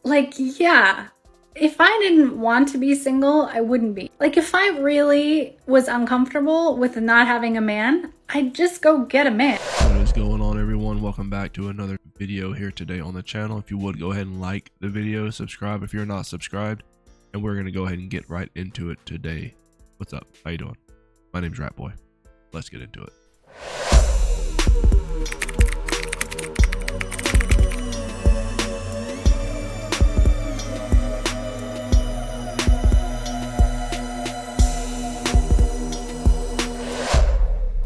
Like, yeah, if I didn't want to be single, I wouldn't be. Like, if I really was uncomfortable with not having a man, I'd just go get a man. What is going on, everyone? Welcome back to another video here today on the channel. If you would, go ahead and like the video, subscribe if you're not subscribed, and we're going to go ahead and get right into it today. What's up? How you doing? My name's Rat Boy. Let's get into it.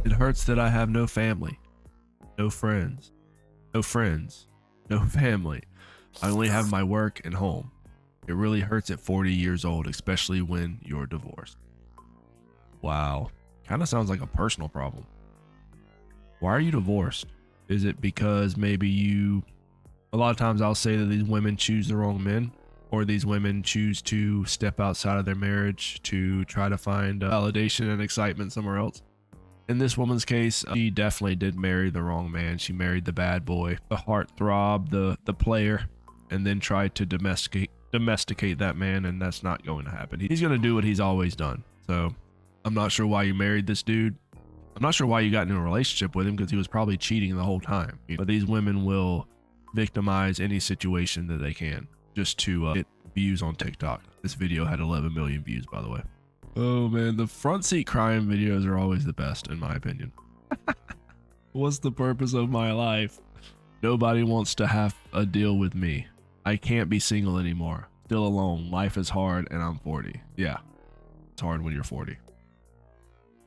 It hurts that I have no family, no friends, no family. I only have my work and home. It really hurts at 40 years old, especially when you're divorced. Wow, kind of sounds like a personal problem. Why are you divorced? Is it because maybe a lot of times I'll say that these women choose the wrong men, or these women choose to step outside of their marriage to try to find validation and excitement somewhere else. In this woman's case, she definitely did marry the wrong man. She married the bad boy, the heartthrob, the player, and then tried to domesticate that man, and that's not going to happen. He's going to do what he's always done. So I'm not sure why you married this dude. I'm not sure why you got into a relationship with him, because he was probably cheating the whole time. But these women will victimize any situation that they can just to get views on TikTok. This video had 11 million views, by the way. Oh man, the front seat crying videos are always the best, in my opinion. What's the purpose of my life? Nobody wants to have a deal with me. I can't be single anymore. Still alone. Life is hard and I'm 40. Yeah, it's hard when you're 40.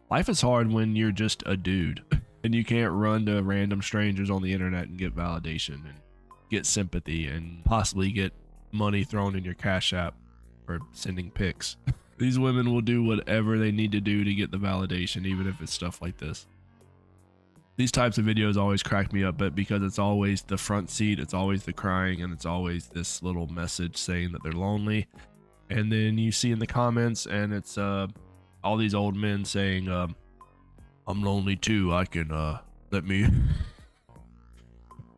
Life is hard when you're just a dude and you can't run to random strangers on the internet and get validation and get sympathy and possibly get money thrown in your Cash App for sending pics. These women will do whatever they need to do to get the validation, even if it's stuff like this. These types of videos always crack me up, but because it's always the front seat, it's always the crying, and it's always this little message saying that they're lonely. And then you see in the comments, and it's all these old men saying, I'm lonely too. I can,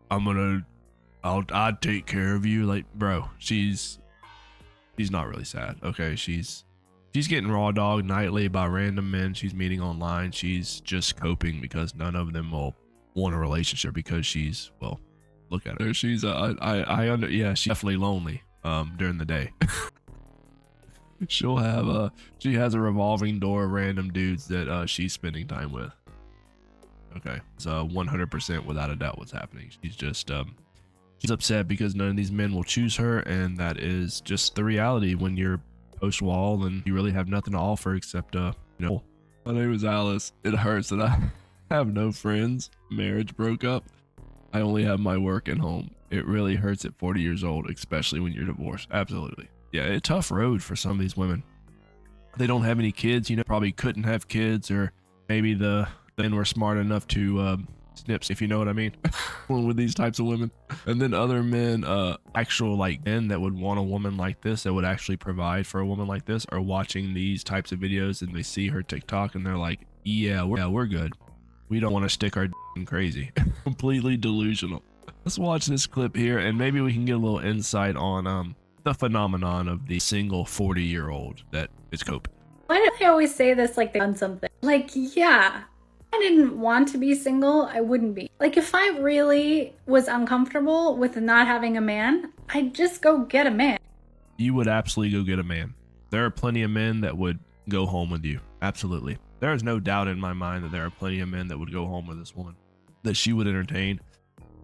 I'd take care of you. Like, bro, she's not really sad. Okay. She's getting raw dog nightly by random men she's meeting online. She's just coping because none of them will want a relationship because she's, well, look at her. She's yeah, she's definitely lonely during the day. She has a revolving door of random dudes that she's spending time with. Okay, so 100% without a doubt what's happening. She's just she's upset because none of these men will choose her, and that is just the reality when you're post wall and you really have nothing to offer except my name is Alice. It hurts that I have no friends. Marriage broke up. I only have my work and home. It really hurts at 40 years old, especially when you're divorced. Absolutely. Yeah, it's a tough road for some of these women. They don't have any kids, probably couldn't have kids, or maybe the men were smart enough to snips, if you know what I mean, with these types of women. And then other men, actual like men that would want a woman like this, that would actually provide for a woman like this, are watching these types of videos and they see her TikTok and they're like, yeah, we're good. We don't want to stick our in crazy. Completely delusional. Let's watch this clip here and maybe we can get a little insight on the phenomenon of the single 40-year-old that is coping. Why do I always say this like they've done something? Like, yeah, I didn't want to be single, I wouldn't be. Like, if I really was uncomfortable with not having a man, I'd just go get a man. You would absolutely go get a man. There are plenty of men that would go home with you. Absolutely. There is no doubt in my mind that there are plenty of men that would go home with this woman, that she would entertain.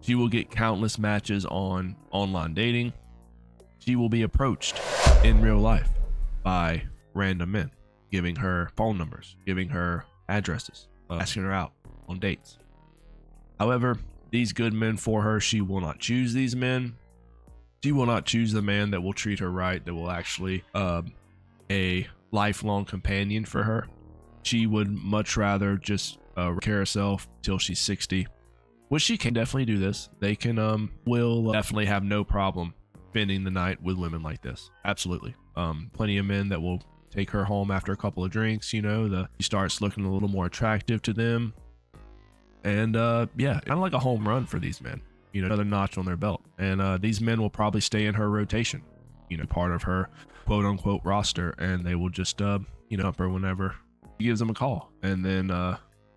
She will get countless matches on online dating. She will be approached in real life by random men, giving her phone numbers, giving her addresses, asking her out on dates. However, these good men for her, she will not choose these men. She will not choose the man that will treat her right, that will actually a lifelong companion for her. She would much rather just care herself till she's 60, which she can definitely do this. They can will definitely have no problem spending the night with women like this. Absolutely. Plenty of men that will take her home after a couple of drinks, she starts looking a little more attractive to them. And yeah, kind of like a home run for these men. another notch on their belt. And these men will probably stay in her rotation, part of her quote unquote roster, and they will just up her whenever he gives them a call. And then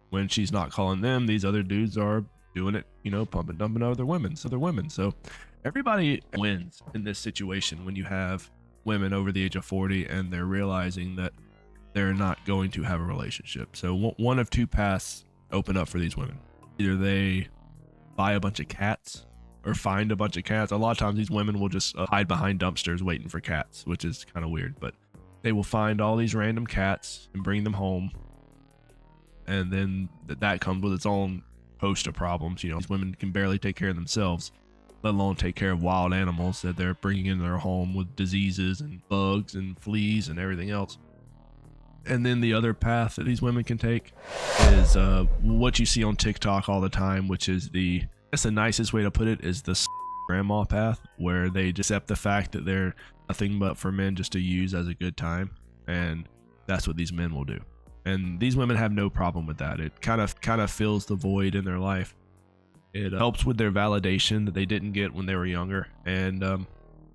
when she's not calling them, these other dudes are doing it, pumping dumping other women. So everybody wins in this situation when you have women over the age of 40 and they're realizing that they're not going to have a relationship. So one of two paths open up for these women. Either they buy a bunch of cats or find a bunch of cats. A lot of times these women will just hide behind dumpsters waiting for cats, which is kind of weird, but they will find all these random cats and bring them home. And then that comes with its own host of problems. These women can barely take care of themselves, let alone take care of wild animals that they're bringing into their home with diseases and bugs and fleas and everything else. And then the other path that these women can take is what you see on TikTok all the time, which is the nicest way to put it is the grandma path, where they just accept the fact that they're nothing but for men just to use as a good time. And that's what these men will do. And these women have no problem with that. It kind of fills the void in their life. It helps with their validation that they didn't get when they were younger, and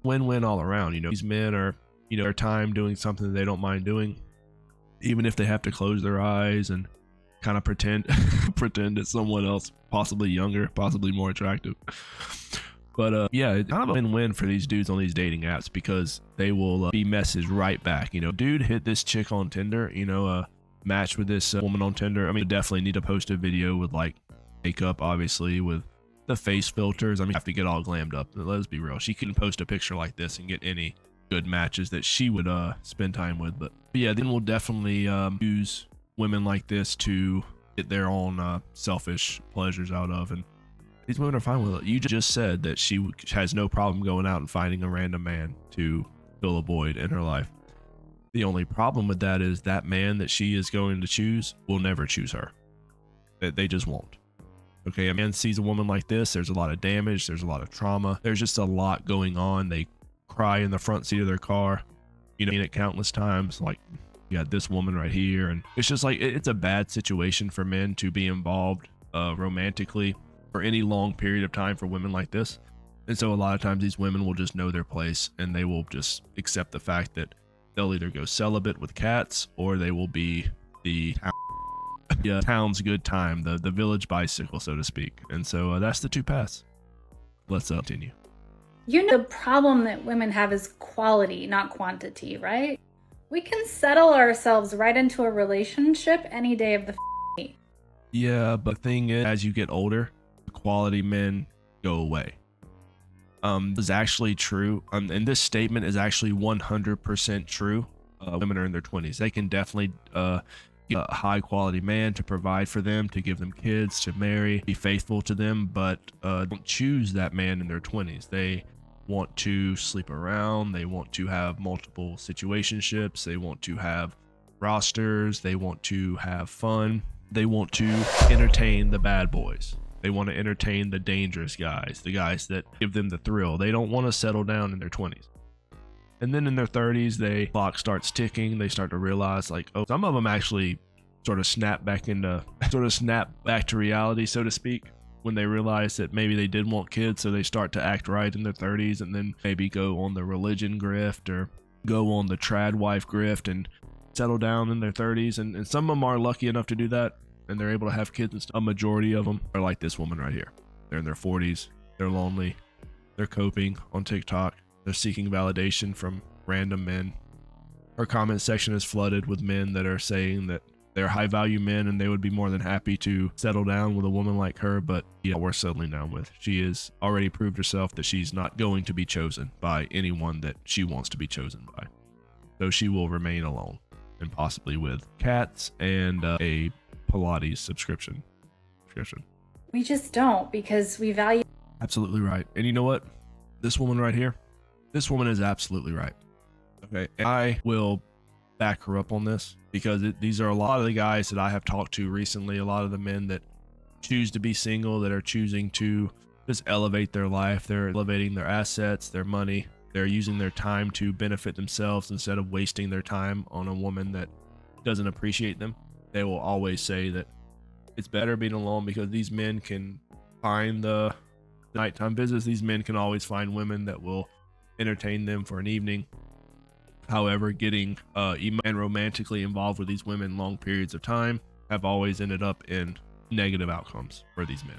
win-win all around. These men are, their time doing something that they don't mind doing, even if they have to close their eyes and kind of pretend it's someone else, possibly younger, possibly more attractive. But yeah, it's kind of a win-win for these dudes on these dating apps, because they will be messaged right back. Dude hit this chick on Tinder, match with this woman on Tinder. I mean, definitely need to post a video with like makeup, obviously, with the face filters. I mean, you have to get all glammed up. Let's be real. She couldn't post a picture like this and get any good matches that she would spend time with. But yeah, then we'll definitely use women like this to get their own selfish pleasures out of. And these women are fine with it. You just said that she has no problem going out and finding a random man to fill a void in her life. The only problem with that is that man that she is going to choose will never choose her. They just won't. Okay, a man sees a woman like this, there's a lot of damage, there's a lot of trauma, there's just a lot going on. They cry in the front seat of their car, it countless times, like, you got this woman right here. And it's just like, it's a bad situation for men to be involved romantically for any long period of time for women like this. And so a lot of times these women will just know their place, and they will just accept the fact that they'll either go celibate with cats, or they will be the town's good time, the village bicycle, so to speak. And so that's the two paths. Let's continue. The problem that women have is quality, not quantity, right? We can settle ourselves right into a relationship any day of the week. Yeah, but the thing is, as you get older, quality men go away. This is actually true. And this statement is actually 100% true. Women are in their 20s. They can definitely get a high quality man to provide for them, to give them kids, to marry, be faithful to them, but don't choose that man in their 20s. They want to sleep around. They want to have multiple situationships. They want to have rosters. They want to have fun. They want to entertain the bad boys. They want to entertain the dangerous guys, the guys that give them the thrill. They don't want to settle down in their 20s. And then in their 30s, the clock starts ticking. They start to realize, like, oh, some of them actually sort of snap back to reality, so to speak, when they realize that maybe they did want kids. So they start to act right in their 30s, and then maybe go on the religion grift or go on the trad wife grift and settle down in their 30s. And some of them are lucky enough to do that, and they're able to have kids and stuff. A majority of them are like this woman right here. They're in their 40s. They're lonely. They're coping on TikTok. They're seeking validation from random men. Her comment section is flooded with men that are saying that they're high value men and they would be more than happy to settle down with a woman like her, but yeah, we're settling down with. She has already proved herself that she's not going to be chosen by anyone that she wants to be chosen by. So she will remain alone, and possibly with cats and a Pilates subscription. We just don't, because we value. Absolutely right. And you know what? This woman right here, this woman is absolutely right. Okay. And I will back her up on this, because these are a lot of the guys that I have talked to recently, a lot of the men that choose to be single, that are choosing to just elevate their life. They're elevating their assets, their money. They're using their time to benefit themselves instead of wasting their time on a woman that doesn't appreciate them. They will always say that it's better being alone, because these men can find the nighttime visits, these men can always find women that will entertain them for an evening. However, getting and romantically involved with these women long periods of time have always ended up in negative outcomes for these men.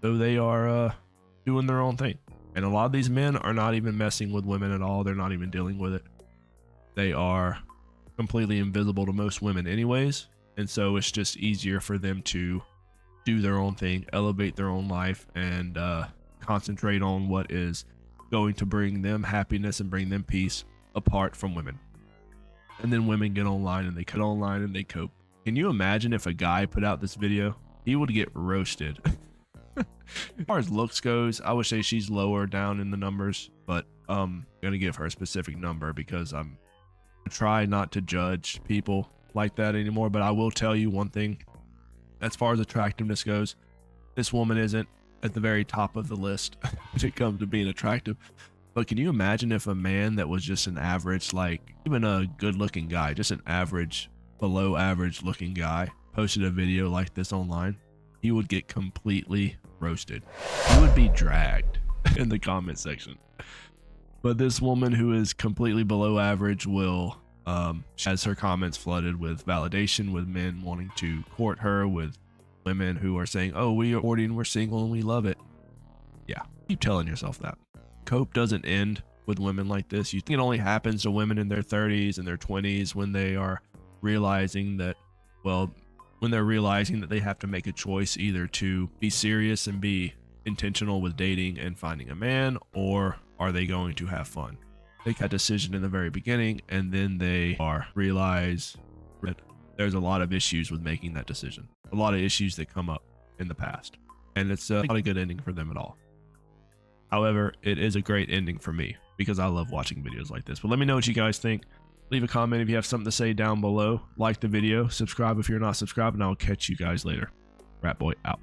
So they are doing their own thing. And a lot of these men are not even messing with women at all. They're not even dealing with it. They are completely invisible to most women anyways. And so it's just easier for them to do their own thing, elevate their own life, and concentrate on what is going to bring them happiness and bring them peace apart from women. And then women get online and they cope. Can you imagine if a guy put out this video? He would get roasted. As far as looks goes, I would say she's lower down in the numbers, but I'm gonna give her a specific number because I'm try not to judge people like that anymore. But I will tell you one thing: as far as attractiveness goes, this woman isn't at the very top of the list when it comes to being attractive. But can you imagine if a man that was just an average, like even a good looking guy, just an average, below average looking guy, posted a video like this online? He would get completely roasted. He would be dragged in the comment section. But this woman who is completely below average will has her comments flooded with validation, with men wanting to court her, with women who are saying, oh, we are courting, we're single and we love it. Yeah, keep telling yourself that. Cope doesn't end with women like this. You think it only happens to women in their 30s and their 20s when they are realizing that, well, when they're realizing that they have to make a choice either to be serious and be intentional with dating and finding a man, or are they going to have fun? Make that decision in the very beginning, and then they realize that there's a lot of issues with making that decision, a lot of issues that come up in the past, and it's not a good ending for them at all. However, it is a great ending for me because I love watching videos like this. But let me know what you guys think. Leave a comment if you have something to say down below. Like the video, subscribe if you're not subscribed, and I'll catch you guys later. Rat Boy out.